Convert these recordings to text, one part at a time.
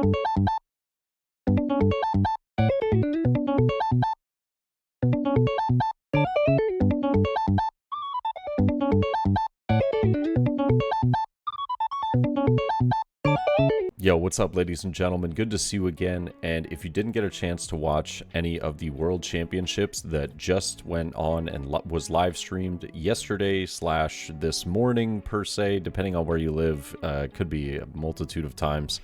Yo, what's up, ladies and gentlemen? Good to see you again. And if you didn't get a chance to watch any of the World Championships that just went on and was live streamed yesterday / this morning per se, depending on where you live, could be a multitude of times.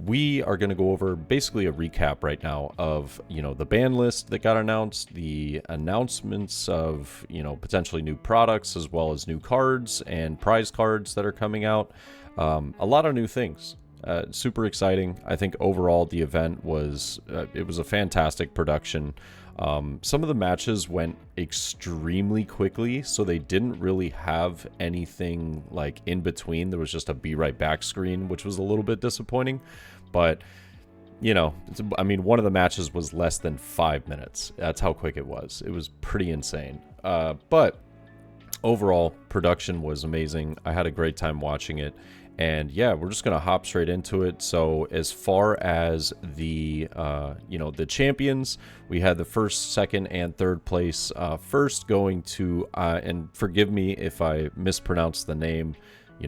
We are going to go over basically a recap right now of, the ban list that got announced, the announcements of, potentially new products, as well as new cards and prize cards that are coming out. A lot of new things. Super exciting. I think overall the event was it was a fantastic production. Some of the matches went extremely quickly, so they didn't really have anything like in between. There was just a be right back screen, which was a little bit disappointing. But one of the matches was less than 5 minutes. That's how quick it was. It was pretty insane. But overall, production was amazing. I had a great time watching it. And yeah, we're just gonna hop straight into it. So as far as the the champions, we had the first, second, and third place. First going to and forgive me if I mispronounce the name.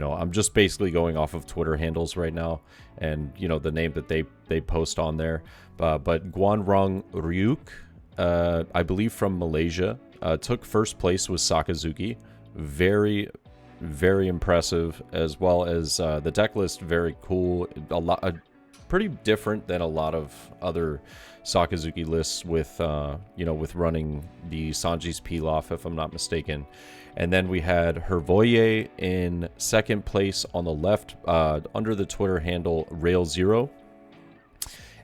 I'm just basically going off of Twitter handles right now, and the name that they post on there. But Guanrong Ryuk, I believe from Malaysia, took first place with Sakazuki. Very impressive, as well as the deck list, very cool. Pretty different than a lot of other Sakazuki lists with with running the Sanji's Pilaf, if I'm not mistaken. And then we had Hervoye in second place on the left, under the Twitter handle Rail0.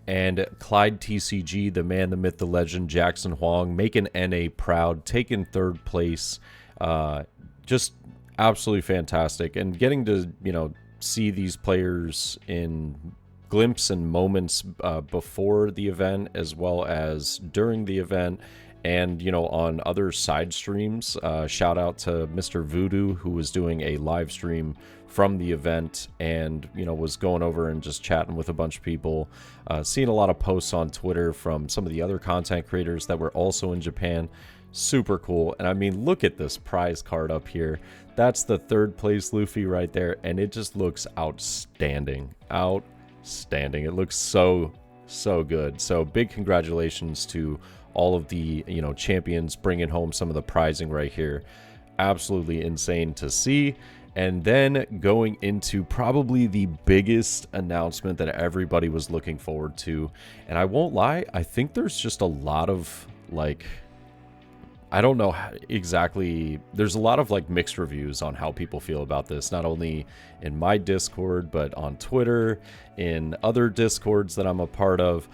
And Clyde TCG, the man, the myth, the legend, Jackson Huang, making NA proud, taking third place. Just absolutely fantastic, and getting to see these players in glimpses and moments before the event, as well as during the event, and on other side streams. Shout out to Mr. Voodoo, who was doing a live stream from the event, and was going over and just chatting with a bunch of people. Seeing a lot of posts on Twitter from some of the other content creators that were also in Japan. Super cool. And I mean, look at this prize card up here. That's the third place Luffy right there, and it just looks outstanding. It looks so good. So big congratulations to all of the champions bringing home some of the prizing right here. Absolutely insane to see. And then going into probably the biggest announcement that everybody was looking forward to, and I won't lie, I think there's just a lot of I don't know exactly. There's a lot of mixed reviews on how people feel about this, not only in my Discord, but on Twitter, in other Discords that I'm a part of.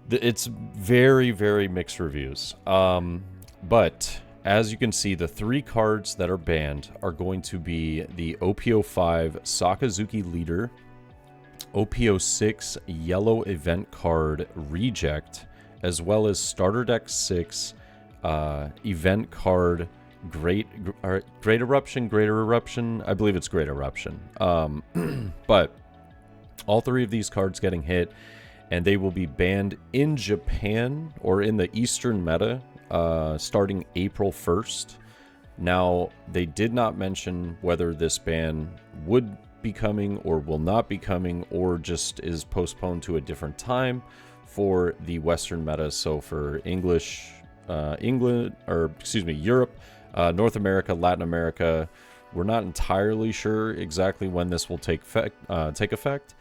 It's very, very mixed reviews. But as you can see, the 3 cards that are banned are going to be the OPO5 Sakazuki Leader, OPO6 Yellow Event Card Reject, as well as Starter Deck 6 event card Great Eruption. I believe it's Great Eruption. But all 3 of these cards getting hit, and they will be banned in Japan or in the Eastern meta starting April 1st. Now, they did not mention whether this ban would be coming or will not be coming, or just is postponed to a different time for the Western meta. So for Europe, North America, Latin America, we're not entirely sure exactly when this will take effect.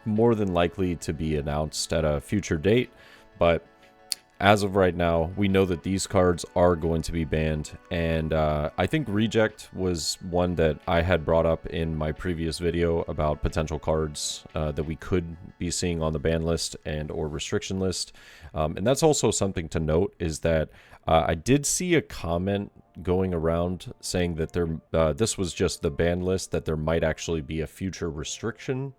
More than likely to be announced at a future date, but as of right now, we know that these cards are going to be banned. And I think Reject was one that I had brought up in my previous video about potential cards that we could be seeing on the ban list and or restriction list. And that's also something to note, is that I did see a comment going around saying that this was just the ban list, that there might actually be a future restriction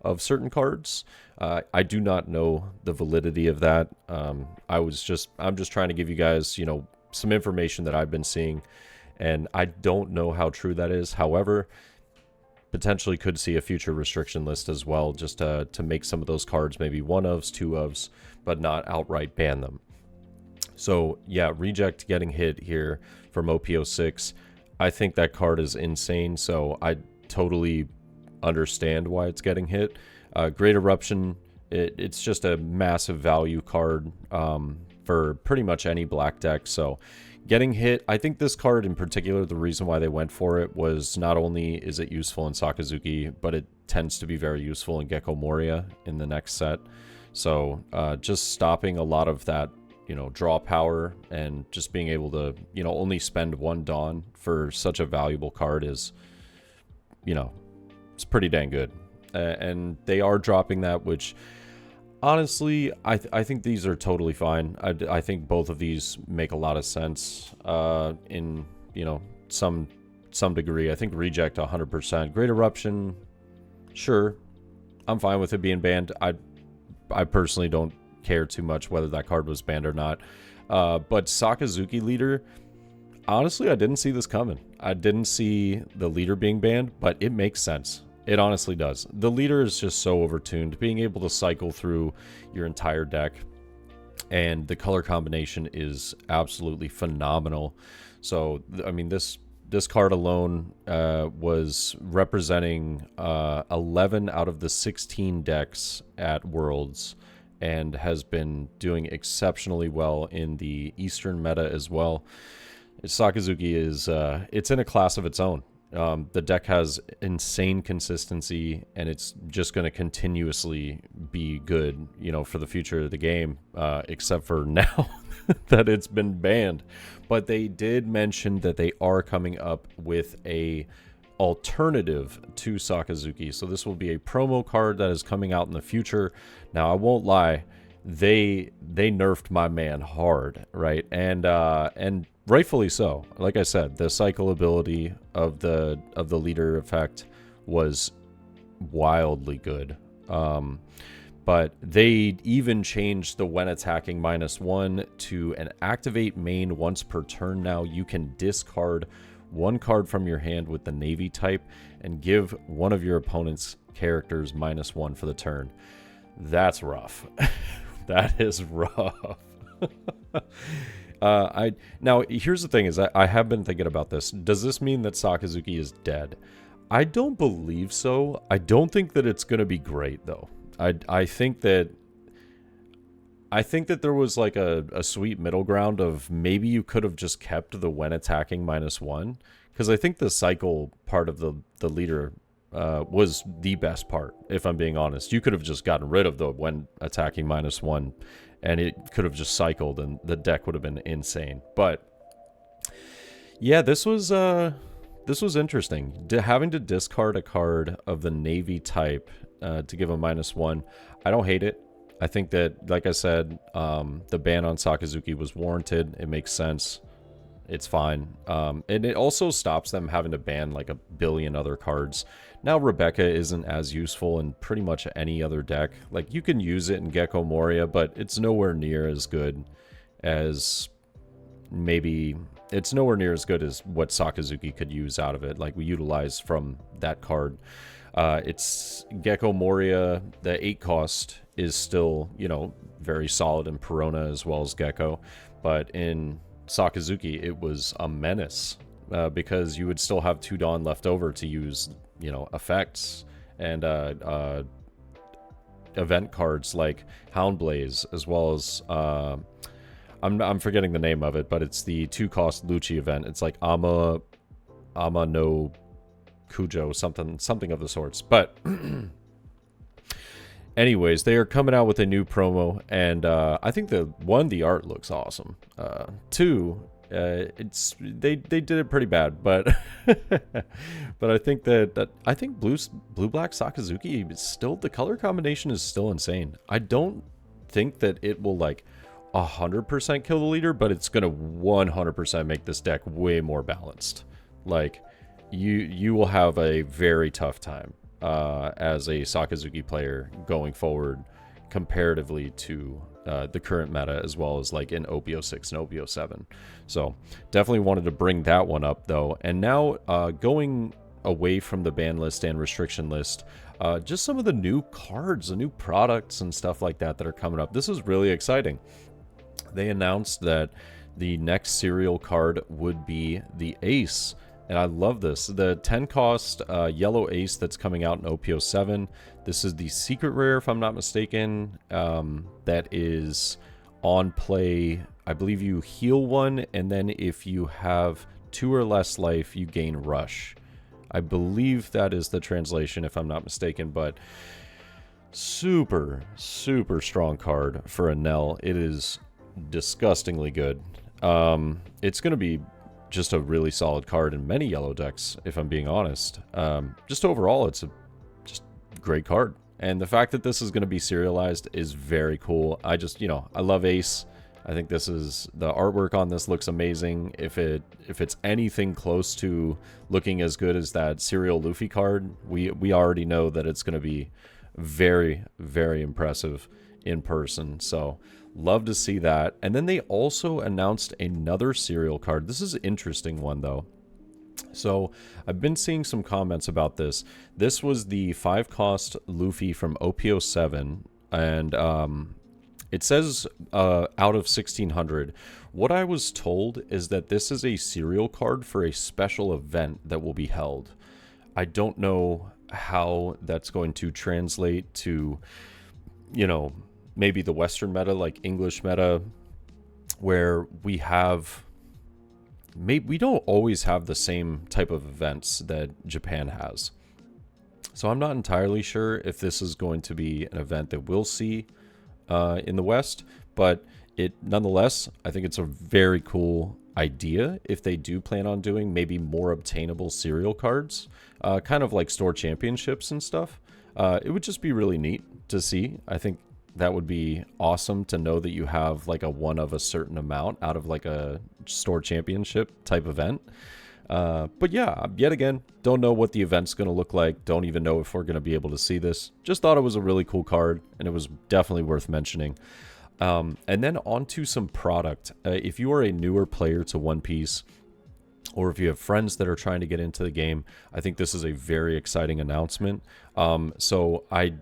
of certain cards. I do not know the validity of that. I'm just trying to give you guys, some information that I've been seeing, and I don't know how true that is. However, potentially could see a future restriction list as well, just to make some of those cards maybe 1-ofs, 2-ofs, but not outright ban them. So yeah, Reject getting hit here from OP06. I think that card is insane, so I totally understand why it's getting hit. Great Eruption, it's just a massive value card for pretty much any black deck, so getting hit, I think this card in particular, the reason why they went for it was not only is it useful in Sakazuki, but it tends to be very useful in Gecko Moria in the next set. So just stopping a lot of that, you know, draw power and just being able to, you know, only spend 1 Dawn for such a valuable card is, you know, it's pretty dang good. And they are dropping that, which honestly, I think these are totally fine. I think both of these make a lot of sense in, you know, some degree. I think Reject 100%. Great Eruption, sure, I'm fine with it being banned. I personally don't care too much whether that card was banned or not. But Sakazuki leader, honestly, I didn't see this coming. I didn't see the leader being banned, but it makes sense. It honestly does. The leader is just so overtuned. Being able to cycle through your entire deck, and the color combination is absolutely phenomenal. So, I mean, this card alone was representing 11 out of the 16 decks at Worlds, and has been doing exceptionally well in the Eastern meta as well. Sakazuki is it's in a class of its own. The deck has insane consistency, and it's just going to continuously be good, you know, for the future of the game, except for now that it's been banned. But they did mention that they are coming up with a alternative to Sakazuki. So this will be a promo card that is coming out in the future. Now, I won't lie, they nerfed my man hard, right? And rightfully so. Like I said, the cycle ability of the leader effect was wildly good. But they even changed the when attacking -1 to an activate main once per turn. Now you can discard 1 card from your hand with the Navy type and give one of your opponent's characters -1 for the turn. That's rough. That is rough. Now here's the thing is I have been thinking about this. Does this mean that Sakazuki is dead? I don't believe so. I don't think that it's going to be great though. I think that there was like a sweet middle ground of maybe you could have just kept the when attacking -1, because I think the cycle part of the leader was the best part, if I'm being honest. You could have just gotten rid of the when attacking -1, and it could have just cycled, and the deck would have been insane. But yeah, this was interesting. Having to discard a card of the Navy type to give a -1, I don't hate it. I think that, like I said, the ban on Sakazuki was warranted. It makes sense. It's fine. And it also stops them having to ban like a billion other cards. Now Rebecca isn't as useful in pretty much any other deck. Like, you can use it in Gecko Moria, but it's nowhere near as good as it's nowhere near as good as what Sakazuki could use out of it. Like, we utilize from that card. It's Gecko Moria, the 8 cost is still, you know, very solid in Perona as well as Gecko, but in Sakazuki it was a menace because you would still have 2 Dawn left over to use, you know, effects and event cards like Houndblaze, as well as I'm forgetting the name of it, but it's the 2-cost Lucci event. It's like Ama no Kujo, something of the sorts. But anyways, they are coming out with a new promo, and I think the art looks awesome. 2, they did it pretty bad, but but I think that blue black Sakazuki is still, the color combination is still insane. I don't think that it will like 100% kill the leader, but it's gonna 100% make this deck way more balanced. Like, you will have a very tough time as a Sakazuki player going forward comparatively to the current meta, as well as like in OP06 and OP07. So definitely wanted to bring that one up though. And now going away from the ban list and restriction list, just some of the new cards, the new products and stuff like that that are coming up. This is really exciting. They announced that the next serial card would be the Ace, and I love this. The 10 cost yellow Ace that's coming out in OPO7. This is the secret rare, if I'm not mistaken, that is on play. I believe you heal one, and then if you have 2 or less life, you gain rush. I believe that is the translation, if I'm not mistaken, but super, super strong card for a Nell. It is disgustingly good. It's going to be just a really solid card in many yellow decks, if I'm being honest. Just overall, it's a just great card. And the fact that this is going to be serialized is very cool. I just, I love Ace. I think this is, the artwork on this looks amazing. If it's anything close to looking as good as that serial Luffy card, we already know that it's going to be very, very impressive in person. So love to see that. And then they also announced another serial card. This is an interesting one though. So I've been seeing some comments about this. This was the 5 cost Luffy from OPO7, and it says out of 1600. What I was told is that this is a serial card for a special event that will be held. I don't know how that's going to translate to, maybe the Western meta, like English meta, where we have, we don't always have the same type of events that Japan has. So I'm not entirely sure if this is going to be an event that we'll see in the West, but nonetheless, I think it's a very cool idea if they do plan on doing maybe more obtainable serial cards, kind of like store championships and stuff. It would just be really neat to see. I think that would be awesome to know that you have like a one of a certain amount out of like a store championship type event. But yeah, yet again, don't know what the event's going to look like. Don't even know if we're going to be able to see this. Just thought it was a really cool card, and it was definitely worth mentioning. And then on to some product. If you are a newer player to One Piece, or if you have friends that are trying to get into the game, I think this is a very exciting announcement. So I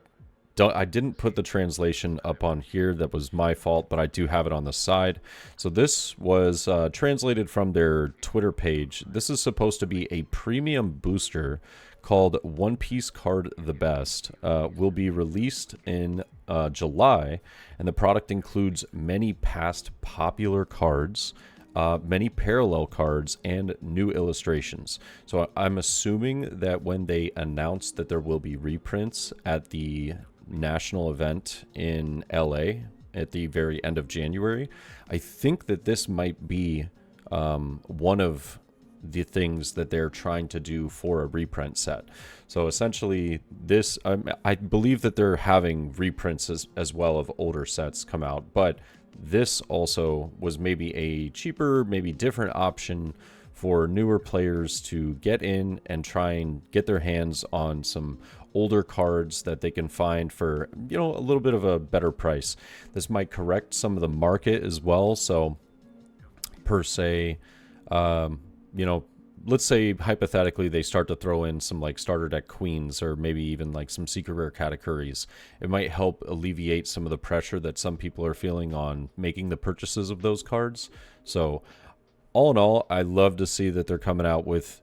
didn't put the translation up on here. That was my fault, but I do have it on the side. So this was translated from their Twitter page. This is supposed to be a premium booster called One Piece Card the Best. Will be released in July, and the product includes many past popular cards, many parallel cards, and new illustrations. So I'm assuming that when they announce that there will be reprints at the national event in LA at the very end of January, I think that this might be one of the things that they're trying to do for a reprint set. So essentially this, I believe that they're having reprints as well of older sets come out, but this also was maybe a cheaper, maybe different option for newer players to get in and try and get their hands on some older cards that they can find for, a little bit of a better price. This might correct some of the market as well. So per se, let's say hypothetically they start to throw in some like starter deck queens, or maybe even like some secret rare Katakuris. It might help alleviate some of the pressure that some people are feeling on making the purchases of those cards. So all in all, I love to see that they're coming out with,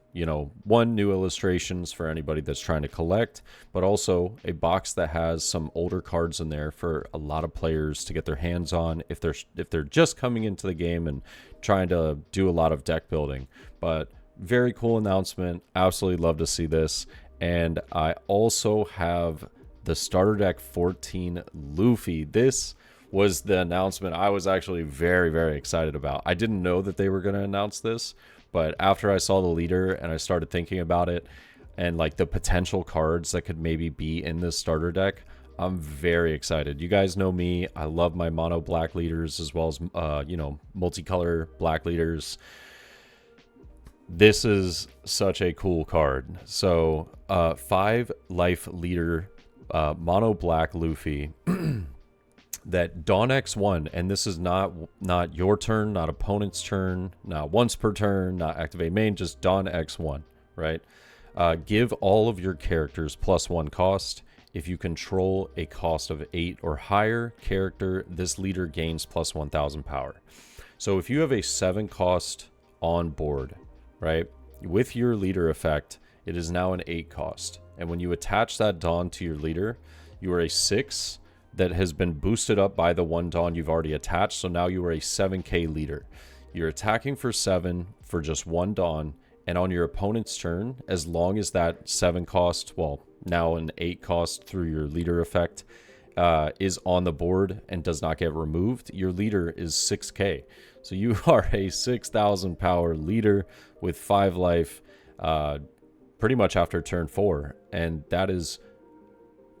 one, new illustrations for anybody that's trying to collect, but also a box that has some older cards in there for a lot of players to get their hands on if they're just coming into the game and trying to do a lot of deck building. But very cool announcement. Absolutely love to see this. And I also have the starter deck 14 Luffy. This was the announcement I was actually very, very excited about. I didn't know that they were going to announce this, but after I saw the leader and I started thinking about it and like the potential cards that could maybe be in this starter deck, I'm very excited. You guys know me. I love my mono black leaders as well as, multicolor black leaders. This is such a cool card. So 5 life leader mono black Luffy that Dawn X1, and this is not your turn, not opponent's turn, not once per turn, not activate main, just Dawn X1, right? Give all of your characters +1 cost. If you control a cost of 8 or higher character, this leader gains +1000 power. So if you have a 7 cost on board, right, with your leader effect, it is now an 8 cost. And when you attach that Dawn to your leader, you are a 6 that has been boosted up by the 1 Dawn you've already attached. So now you are a 7k leader. You're attacking for 7 for just 1 Dawn. And on your opponent's turn, as long as that 7 cost, well, now an 8 cost through your leader effect, is on the board and does not get removed, your leader is 6k. So you are a 6,000 power leader with 5 life pretty much after turn 4. And that is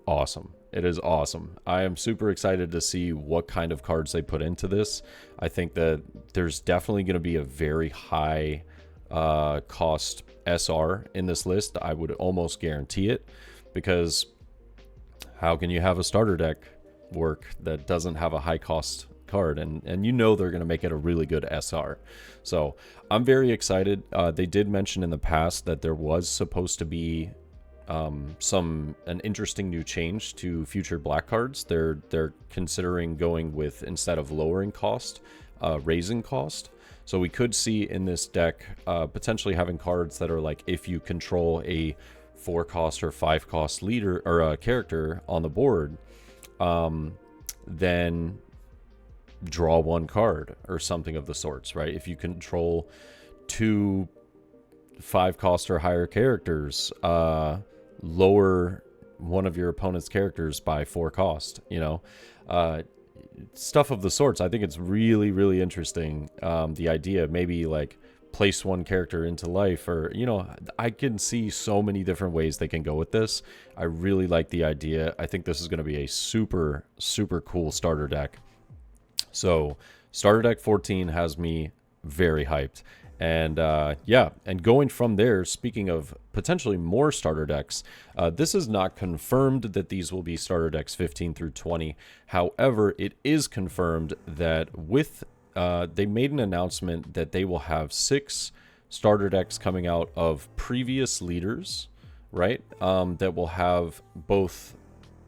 awesome. It is awesome. I am super excited to see what kind of cards they put into this. I think that there's definitely going to be a very high cost SR in this list. I would almost guarantee it, because how can you have a starter deck work that doesn't have a high cost card? And you know they're going to make it a really good SR. So I'm very excited. They did mention in the past that there was supposed to be an interesting new change to future black cards. They're considering going with, instead of lowering cost, raising cost. So we could see in this deck potentially having cards that are like, if you control a 4 cost or 5 cost leader or a character on the board, then draw 1 card or something of the sorts, right? If you control 2 5 cost or higher characters, lower one of your opponent's characters by 4 cost, you know, stuff of the sorts. I think it's really, really interesting. The idea, maybe like place 1 character into life, or, you know, I can see so many different ways they can go with this. I really like the idea. I think this is going to be a super, super cool starter deck. So starter deck 14 has me very hyped. And yeah, and going from there, speaking of potentially more starter decks, this is not confirmed that these will be starter decks 15 through 20. However, it is confirmed that with they made an announcement that they will have 6 starter decks coming out of previous leaders, right? That will have both.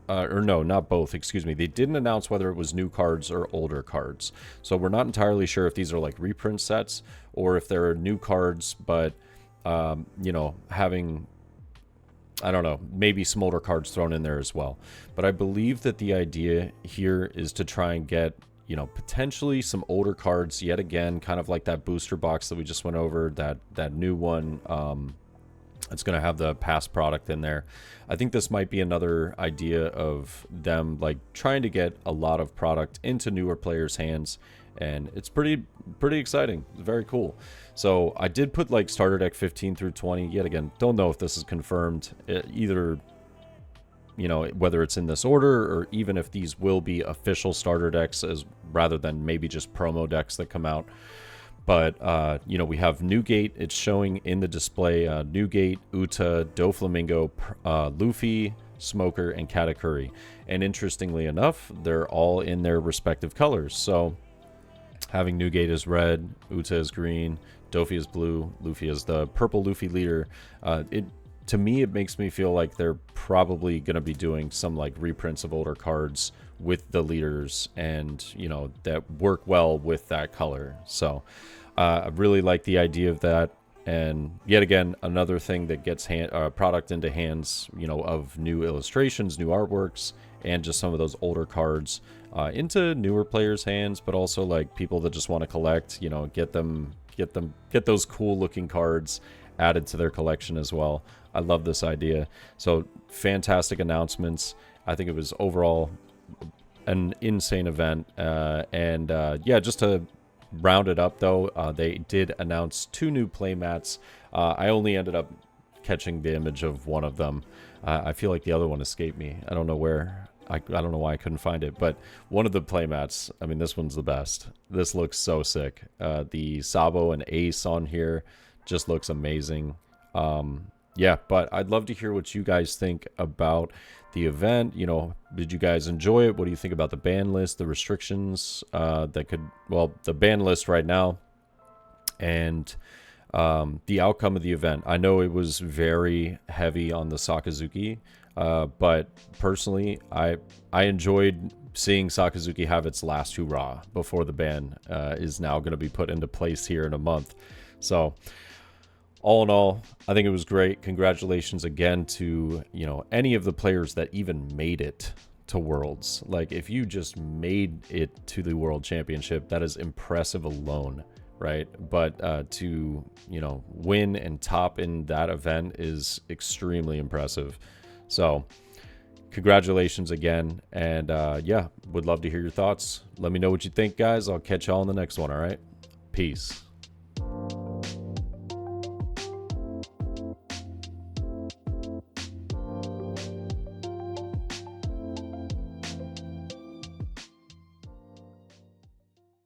Or no, not both, excuse me. They didn't announce whether it was new cards or older cards. So we're not entirely sure if these are like reprint sets or if there are new cards, but, you know, having, I don't know, maybe some older cards thrown in there as well. But I believe that the idea here is to try and get, you know, potentially some older cards yet again, kind of like that booster box that we just went over, that new one, it's going to have the past product in there. I think this might be another idea of them like trying to get a lot of product into newer players' hands, and it's pretty exciting. It's very cool. So I did put like starter deck 15 through 20. Yet again, don't know if this is confirmed either, you know, whether it's in this order or even if these will be official starter decks as rather than maybe just promo decks that come out. But, you know, we have Newgate. It's showing in the display Newgate, Uta, Doflamingo, Luffy, Smoker, and Katakuri. And interestingly enough, they're all in their respective colors. So having Newgate is red, Uta is green, Dofi is blue, Luffy is the purple Luffy leader. To me, it makes me feel like they're probably going to be doing some like reprints of older cards with the leaders, and you know, that work well with that color. So I really like the idea of that. And yet again, another thing that gets product into hands, you know, of new illustrations, new artworks, and just some of those older cards into newer players' hands, but also like people that just want to collect, you know, get those cool looking cards added to their collection as well. I love this idea. So fantastic announcements. I think it was overall an insane event. Yeah, just to round it up though, they did announce 2 new playmats. I only ended up catching the image of one of them. I feel like the other one escaped me. I don't know where. I don't know why I couldn't find it, but one of the playmats, I mean, this one's the best. This looks so sick. The Sabo and Ace on here just looks amazing. Yeah, but I'd love to hear what you guys think about the event. You know, did you guys enjoy it? What do you think about the ban list, the restrictions that could, well, the ban list right now, and the outcome of the event. I know it was very heavy on the Sakazuki, but personally, I enjoyed seeing Sakazuki have its last hurrah before the ban is now going to be put into place here in a month. So all in all, I think it was great. Congratulations again to, you know, any of the players that even made it to Worlds. Like, if you just made it to the World Championship, that is impressive alone, right? But to, you know, win and top in that event is extremely impressive. So congratulations again. And yeah, would love to hear your thoughts. Let me know what you think, guys. I'll catch y'all in the next one. All right, peace.